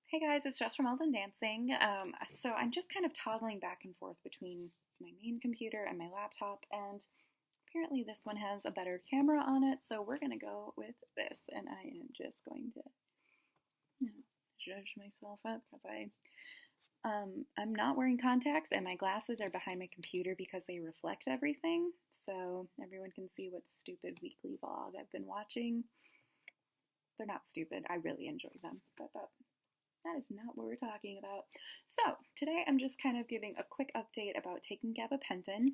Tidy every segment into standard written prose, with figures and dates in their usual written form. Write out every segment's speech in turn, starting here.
Hey guys, it's Jess from Eldon Dancing. So I'm just kind of toggling back and forth between my main computer and my laptop, and apparently this one has a better camera on it, so we're gonna go with this. And I am just going to, you know, judge myself up because I'm not wearing contacts, and my glasses are behind my computer because they reflect everything, so everyone can see what stupid weekly vlog I've been watching. They're not stupid. I really enjoy them, but that is not what we're talking about. So, today I'm just kind of giving a quick update about taking gabapentin.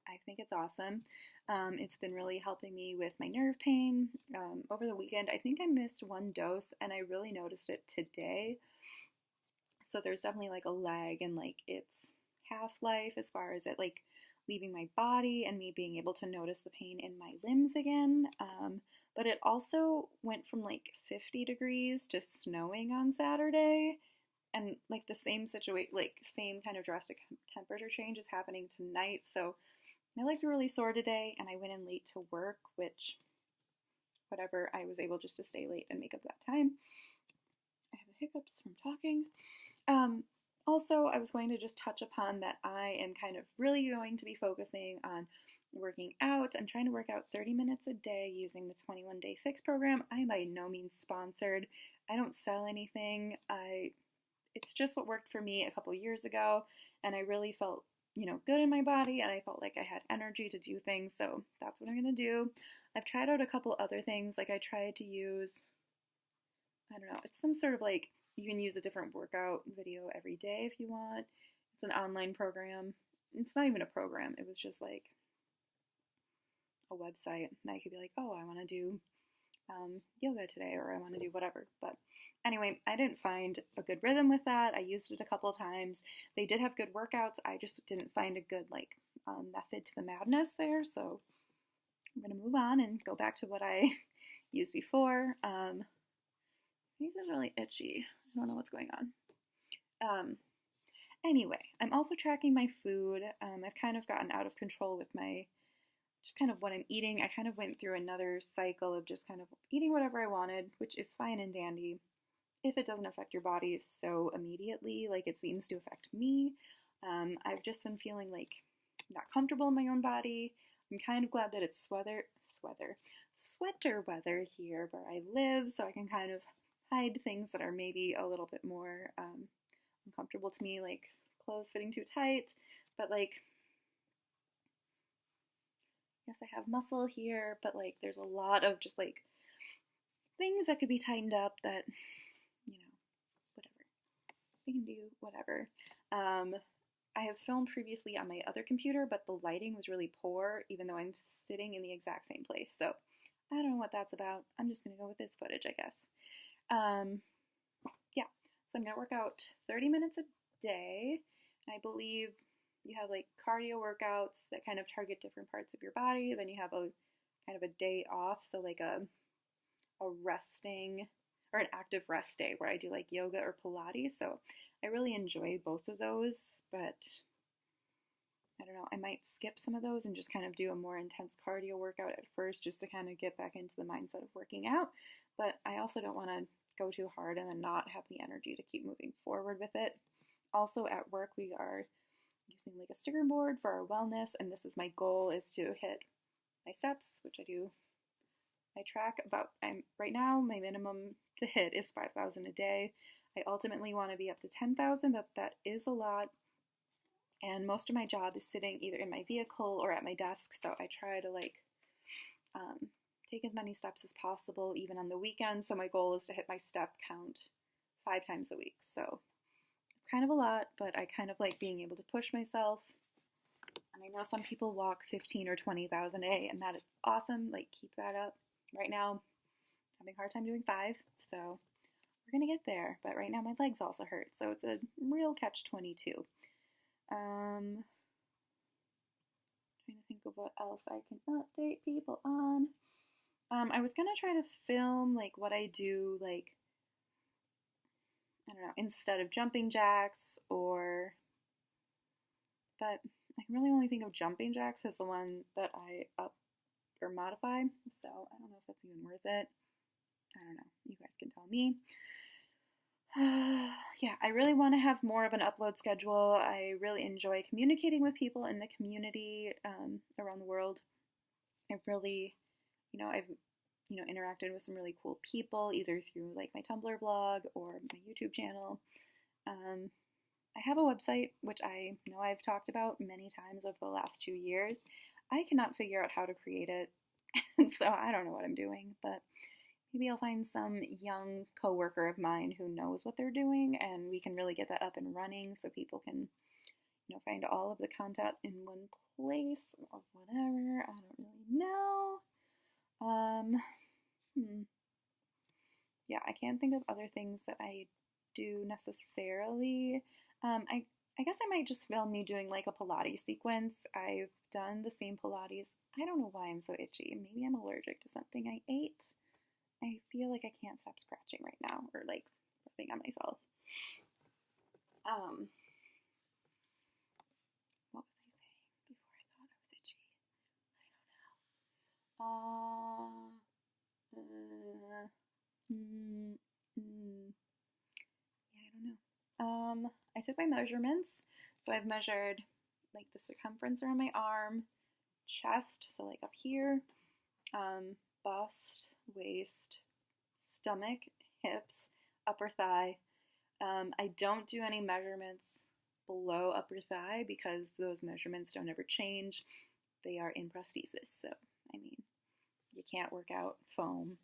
I think it's awesome. It's been really helping me with my nerve pain. Over the weekend, I think I missed one dose and I really noticed it today. So, there's definitely like a lag in like its half-life as far as it like leaving my body and me being able to notice the pain in my limbs again. But it also went from like 50 degrees to snowing on Saturday. And like the same situation, like same kind of drastic temperature change is happening tonight. So my legs were really sore today, and I went in late to work, which, whatever, I was able just to stay late and make up that time. I have the hiccups from talking. Also, I was going to just touch upon that I am kind of really going to be focusing on working out. I'm trying to work out 30 minutes a day using the 21-day fix program. I am by no means sponsored. I don't sell anything. It's just what worked for me a couple years ago, and I really felt, good in my body, and I felt like I had energy to do things, so that's what I'm going to do. I've tried out a couple other things, like I tried to use, I don't know, it's some sort of like, you can use a different workout video every day if you want. It's an online program. It's not even a program. It was just like a website. And I could be like, oh, I want to do yoga today, or I want to do whatever. But anyway, I didn't find a good rhythm with that. I used it a couple of times. They did have good workouts. I just didn't find a good method to the madness there. So I'm going to move on and go back to what I used before. This is really itchy. I don't know what's going on. Anyway, I'm also tracking my food. I've kind of gotten out of control with just kind of what I'm eating. I kind of went through another cycle of just kind of eating whatever I wanted, which is fine and dandy if it doesn't affect your body so immediately like it seems to affect me. I've just been feeling like not comfortable in my own body. I'm kind of glad that it's sweater weather here where I live, so I can kind of hide things that are maybe a little bit more uncomfortable to me, like clothes fitting too tight. But like, yes, I have muscle here, but like there's a lot of just like things that could be tightened up that, whatever. We can do whatever. I have filmed previously on my other computer, but the lighting was really poor, even though I'm sitting in the exact same place. So I don't know what that's about. I'm just going to go with this footage, I guess. Yeah, so I'm going to work out 30 minutes a day. I believe you have like cardio workouts that kind of target different parts of your body. Then you have a kind of a day off, so like a resting or an active rest day where I do like yoga or Pilates. So I really enjoy both of those, but I don't know, I might skip some of those and just kind of do a more intense cardio workout at first just to kind of get back into the mindset of working out. But I also don't want to go too hard and then not have the energy to keep moving forward with it. Also at work, we are using like a sticker board for our wellness, and this is my goal, is to hit my steps, which I do. I track about, right now, my minimum to hit is 5,000 a day. I ultimately want to be up to 10,000, but that is a lot. And most of my job is sitting either in my vehicle or at my desk, so I try to take as many steps as possible, even on the weekends. So my goal is to hit my step count 5 times a week. So it's kind of a lot, but I kind of like being able to push myself. And I know some people walk 15 or 20,000 a day, and that is awesome. Like, keep that up. Right now, I'm having a hard time doing 5, so we're gonna get there. But right now, my legs also hurt, so it's a real catch-22. Trying to think of what else I can update people on. I was gonna try to film like what I do, like, I don't know, instead of jumping jacks, but I can really only think of jumping jacks as the one that I up or modify, so I don't know if that's even worth it. I don't know. You guys can tell me. yeah, I really want to have more of an upload schedule. I really enjoy communicating with people in the community around the world. I've really, I've interacted with some really cool people either through like my Tumblr blog or my YouTube channel. Um, I have a website which I know I've talked about many times over the last 2 years. I cannot figure out how to create it, and so I don't know what I'm doing, but maybe I'll find some young coworker of mine who knows what they're doing, and we can really get that up and running so people can, find all of the content in one place or whatever. I don't really know. Um, hmm. Yeah, I can't think of other things that I do necessarily. I guess I might just film me doing like a Pilates sequence. I've done the same Pilates. I don't know why I'm so itchy. Maybe I'm allergic to something I ate. I feel like I can't stop scratching right now or like rubbing on myself. Um, what was I saying before I thought I was itchy? I don't know. Mm, mm, yeah, I don't know. I took my measurements. So I've measured like the circumference around my arm, chest, so like up here, um, bust, waist, stomach, hips, upper thigh. I don't do any measurements below upper thigh because those measurements don't ever change. They are in prosthesis, so I mean, you can't work out foam,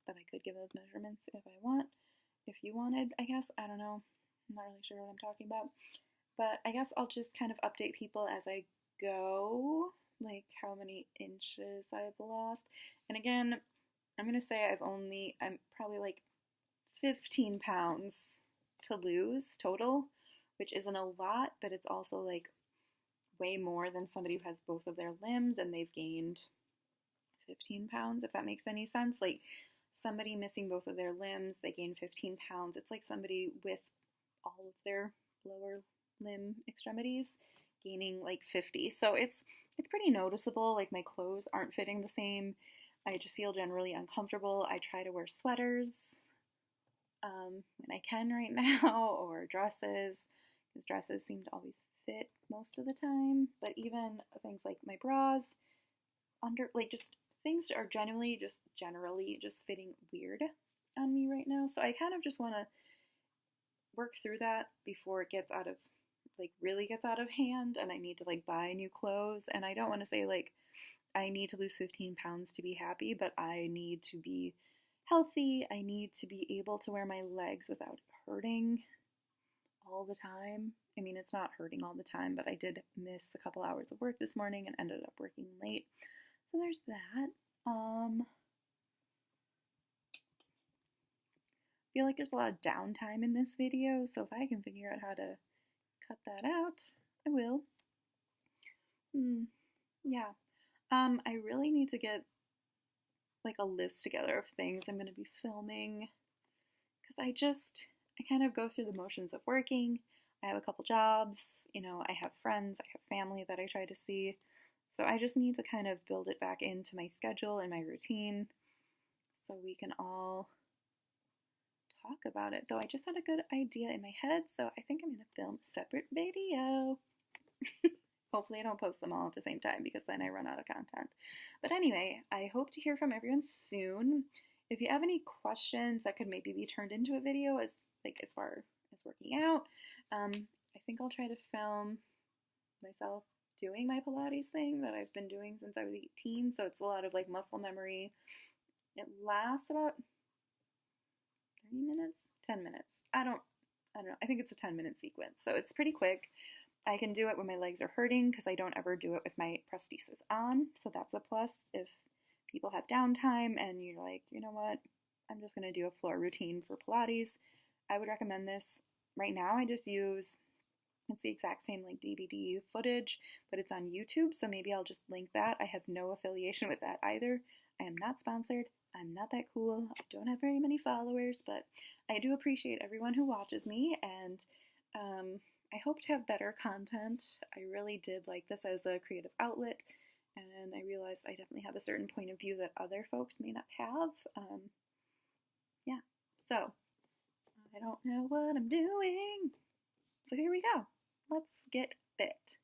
but I could give those measurements if I want. If you wanted, I guess, I don't know. I'm not really sure what I'm talking about. But I guess I'll just kind of update people as I go, like how many inches I've lost. And again, I'm going to say I'm probably like 15 pounds to lose total, which isn't a lot, but it's also like way more than somebody who has both of their limbs and they've gained 15 pounds, if that makes any sense. Like somebody missing both of their limbs, they gain 15 pounds. It's like somebody with all of their lower limb extremities gaining like 50. So it's pretty noticeable. Like my clothes aren't fitting the same. I just feel generally uncomfortable. I try to wear sweaters when I can right now, or dresses, because dresses seem to always fit most of the time. But even things like my bras, like just things are generally just fitting weird on me right now. So I kind of just want to work through that before it gets out of really gets out of hand and I need to like buy new clothes. And I don't want to say like I need to lose 15 pounds to be happy, but I need to be healthy. I need to be able to wear my legs without hurting all the time. I mean, it's not hurting all the time, but I did miss a couple hours of work this morning and ended up working late. So there's that. I feel like there's a lot of downtime in this video, so if I can figure out how to cut that out, I will. Yeah. I really need to get like a list together of things I'm going to be filming because I kind of go through the motions of working. I have a couple jobs, I have friends, I have family that I try to see. So I just need to kind of build it back into my schedule and my routine so we can all talk about it. Though I just had a good idea in my head, so I think I'm going to film a separate video. Hopefully I don't post them all at the same time because then I run out of content. But anyway, I hope to hear from everyone soon. If you have any questions that could maybe be turned into a video as far as working out, I think I'll try to film myself doing my Pilates thing that I've been doing since I was 18. So it's a lot of like muscle memory. It lasts about 30 minutes, 10 minutes. I don't know. I think it's a 10-minute sequence. So it's pretty quick. I can do it when my legs are hurting because I don't ever do it with my prosthesis on. So that's a plus if people have downtime and you're like, you know what, I'm just going to do a floor routine for Pilates. I would recommend this. Right now I just use, it's the exact same like DVD footage, but it's on YouTube. So maybe I'll just link that. I have no affiliation with that either. I am not sponsored. I'm not that cool. I don't have very many followers, but I do appreciate everyone who watches me, and I hope to have better content. I really did like this as a creative outlet, and I realized I definitely have a certain point of view that other folks may not have. Yeah, so I don't know what I'm doing. So here we go. Let's get fit.